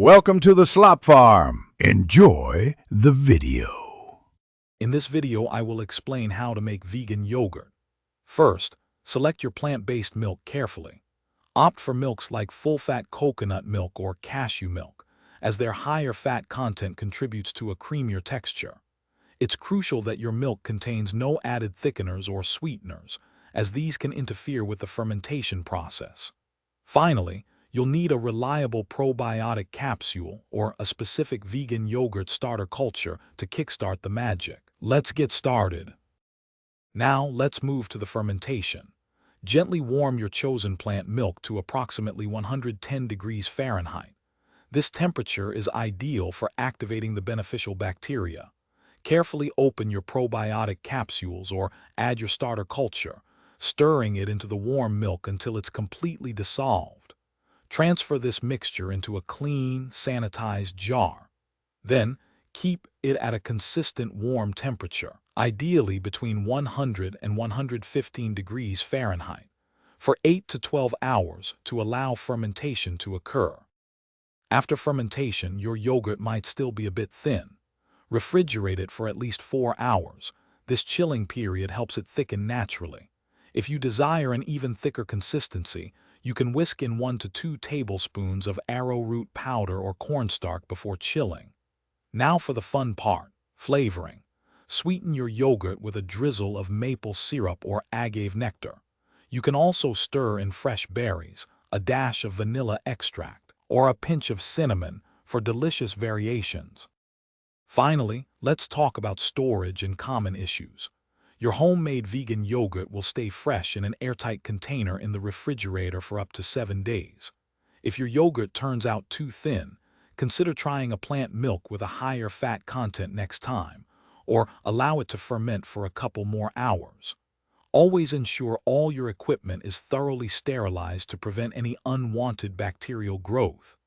Welcome to the Slop Farm. Enjoy the video. In this video, I will explain how to make vegan yogurt. First, select your plant-based milk carefully. Opt for milks like full-fat coconut milk or cashew milk, as their higher fat content contributes to a creamier texture. It's crucial that your milk contains no added thickeners or sweeteners, as these can interfere with the fermentation process. Finally, you'll need a reliable probiotic capsule or a specific vegan yogurt starter culture to kickstart the magic. Let's get started. Now, let's move to the fermentation. Gently warm your chosen plant milk to approximately 110 degrees Fahrenheit. This temperature is ideal for activating the beneficial bacteria. Carefully open your probiotic capsules or add your starter culture, stirring it into the warm milk until it's completely dissolved. Transfer this mixture into a clean, sanitized jar. Then, keep it at a consistent warm temperature, ideally between 100 and 115 degrees Fahrenheit, for 8 to 12 hours to allow fermentation to occur. After fermentation, your yogurt might still be a bit thin. Refrigerate it for at least 4 hours. This chilling period helps it thicken naturally. If you desire an even thicker consistency, you can whisk in 1 to 2 tablespoons of arrowroot powder or cornstarch before chilling. Now for the fun part, flavoring. Sweeten your yogurt with a drizzle of maple syrup or agave nectar. You can also stir in fresh berries, a dash of vanilla extract, or a pinch of cinnamon for delicious variations. Finally, let's talk about storage and common issues. Your homemade vegan yogurt will stay fresh in an airtight container in the refrigerator for up to 7 days. If your yogurt turns out too thin, consider trying a plant milk with a higher fat content next time, or allow it to ferment for a couple more hours. Always ensure all your equipment is thoroughly sterilized to prevent any unwanted bacterial growth.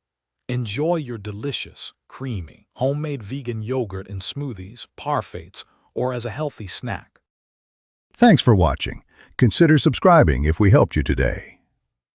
Enjoy your delicious, creamy, homemade vegan yogurt in smoothies, parfaits, or as a healthy snack. Thanks for watching. Consider subscribing if we helped you today.